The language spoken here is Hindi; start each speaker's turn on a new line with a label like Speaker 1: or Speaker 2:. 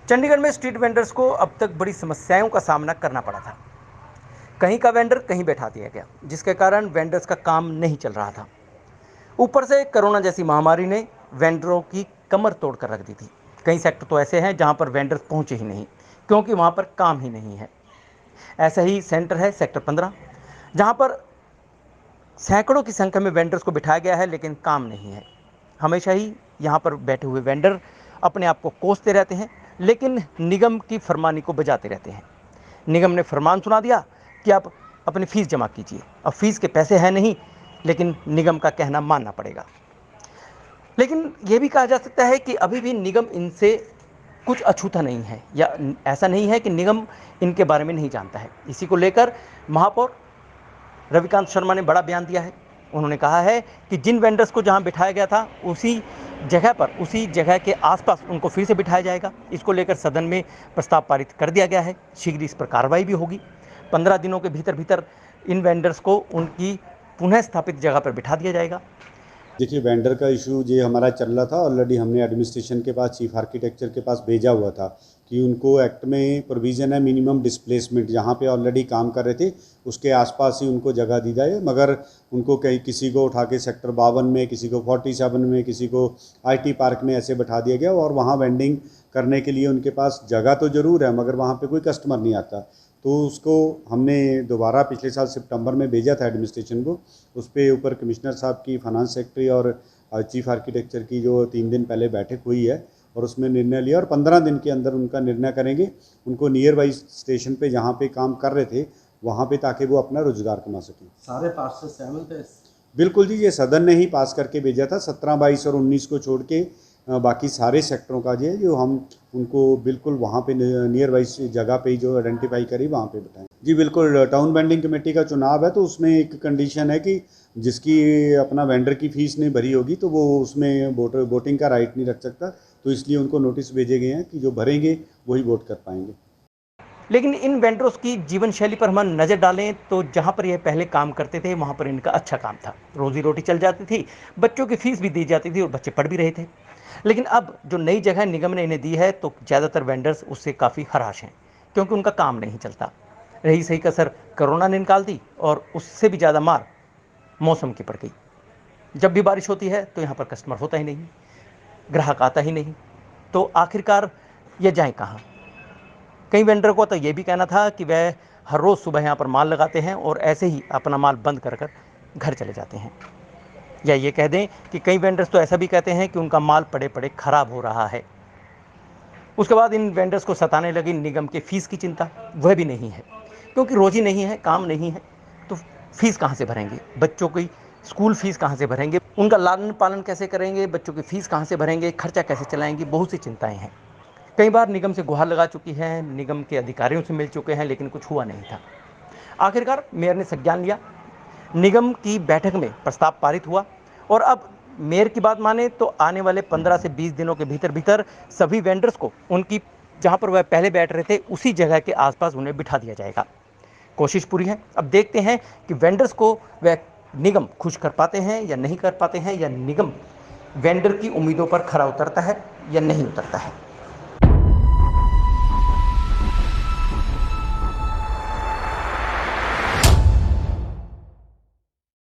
Speaker 1: चंडीगढ़ में स्ट्रीट वेंडर्स को अब तक बड़ी समस्याओं का सामना करना पड़ा था। कहीं का वेंडर कहीं बैठा दिया गया, जिसके कारण वेंडर्स का काम नहीं चल रहा था। ऊपर से कोरोना जैसी महामारी ने वेंडरों की कमर तोड़ कर रख दी थी। कई सेक्टर तो ऐसे हैं जहां पर वेंडर्स पहुंचे ही नहीं, क्योंकि वहां पर काम ही नहीं है। ऐसा ही सेंटर है सेक्टर 15, जहां पर सैकड़ों की संख्या में वेंडर्स को बिठाया गया है, लेकिन काम नहीं है। हमेशा ही यहाँ पर बैठे हुए वेंडर अपने आप को कोसते रहते हैं, लेकिन निगम की फरमानी को बजाते रहते हैं। निगम ने फरमान सुना दिया कि आप अपनी फ़ीस जमा कीजिए। अब फ़ीस के पैसे हैं नहीं, लेकिन निगम का कहना मानना पड़ेगा। लेकिन ये भी कहा जा सकता है कि अभी भी निगम इनसे कुछ अछूता नहीं है, या ऐसा नहीं है कि निगम इनके बारे में नहीं जानता है। इसी को लेकर महापौर रविकांत शर्मा ने बड़ा बयान दिया है। उन्होंने कहा है कि जिन वेंडर्स को जहां बिठाया गया था, उसी जगह के आसपास उनको फिर से बिठाया जाएगा। इसको लेकर सदन में प्रस्ताव पारित कर दिया गया है। शीघ्र इस पर कार्रवाई भी होगी। 15 दिनों के भीतर इन वेंडर्स को उनकी पुनः स्थापित जगह पर बिठा दिया जाएगा।
Speaker 2: देखिए, वेंडर का इशू जो हमारा चल रहा था, ऑलरेडी हमने एडमिनिस्ट्रेशन के पास, चीफ आर्किटेक्चर के पास भेजा हुआ था कि उनको एक्ट में प्रोविज़न है मिनिमम डिस्प्लेसमेंट, जहाँ पे ऑलरेडी काम कर रहे थे उसके आसपास ही उनको जगह दी जाए। मगर उनको कहीं किसी को उठा के सेक्टर 52 में, किसी को 47 में, किसी को IT पार्क में ऐसे बैठा दिया गया, और वहाँ वेंडिंग करने के लिए उनके पास जगह तो ज़रूर है, मगर वहाँ पर कोई कस्टमर नहीं आता। तो उसको हमने दोबारा पिछले साल सितंबर में भेजा था एडमिनिस्ट्रेशन को। उस पर ऊपर कमिश्नर साहब की, फाइनेंस सेक्रेटरी और चीफ आर्किटेक्चर की जो 3 दिन पहले बैठक हुई है, और उसमें निर्णय लिया, और 15 दिन के अंदर उनका निर्णय करेंगे उनको नियर बाई स्टेशन पे जहाँ पे काम कर रहे थे वहाँ पे, ताकि वो अपना रोजगार कमा सकें।
Speaker 3: सारे पास से सहमत है?
Speaker 2: बिल्कुल जी, ये सदन ने ही पास करके भेजा था। 17, 22 और 19 को छोड़ के बाकी सारे सेक्टरों का जो हम उनको बिल्कुल वहाँ पे नियर बाई जगह पे ही जो आइडेंटिफाई करी वहाँ पे बताएं। जी बिल्कुल, टाउन वेंडिंग कमेटी का चुनाव है, तो उसमें एक कंडीशन है कि जिसकी अपना वेंडर की फ़ीस नहीं भरी होगी तो वो उसमें वोटिंग का राइट नहीं रख सकता। तो इसलिए उनको नोटिस भेजे गए हैं कि जो भरेंगे वही वोट कर पाएंगे।
Speaker 1: लेकिन इन वेंडर्स की जीवन शैली पर हम नज़र डालें तो जहां पर ये पहले काम करते थे, वहां पर इनका अच्छा काम था, रोजी रोटी चल जाती थी, बच्चों की फीस भी दी जाती थी और बच्चे पढ़ भी रहे थे। लेकिन अब जो नई जगह निगम ने इन्हें दी है, तो ज़्यादातर वेंडर्स उससे काफ़ी हताश हैं, क्योंकि उनका काम नहीं चलता। रही सही कसर कोरोना ने निकाल दी, और उससे भी ज़्यादा मार मौसम की पड़ गई। जब भी बारिश होती है तो यहाँ पर कस्टमर होता ही नहीं, ग्राहक आता ही नहीं, तो आखिरकार ये जाएं कहाँ। कई वेंडर को तो ये भी कहना था कि वह हर रोज़ सुबह यहाँ पर माल लगाते हैं और ऐसे ही अपना माल बंद कर कर घर चले जाते हैं। या ये कह दें कि कई वेंडर्स तो ऐसा भी कहते हैं कि उनका माल पड़े पड़े खराब हो रहा है। उसके बाद इन वेंडर्स को सताने लगी निगम के फ़ीस की चिंता। वह भी नहीं है, क्योंकि रोज़ी नहीं है, काम नहीं है, तो फ़ीस कहाँ से भरेंगे? बच्चों की स्कूल फ़ीस कहाँ से भरेंगे? उनका लालन पालन कैसे करेंगे? बच्चों की फ़ीस कहाँ से भरेंगे? खर्चा कैसे चलाएंगे? बहुत सी चिंताएं हैं। कई बार निगम से गुहार लगा चुकी हैं, निगम के अधिकारियों से मिल चुके हैं, लेकिन कुछ हुआ नहीं था। आखिरकार मेयर ने संज्ञान लिया। निगम की बैठक में प्रस्ताव पारित हुआ, और अब मेयर की बात माने तो आने वाले 15 से 20 दिनों के भीतर सभी वेंडर्स को उनकी, जहां पर वह पहले बैठ रहे थे, उसी जगह के आसपास उन्हें बिठा दिया जाएगा। कोशिश पूरी है। अब देखते हैं कि वेंडर्स को वह निगम खुश कर पाते हैं या नहीं कर पाते हैं, या निगम वेंडर की उम्मीदों पर खरा उतरता है या नहीं उतरता है।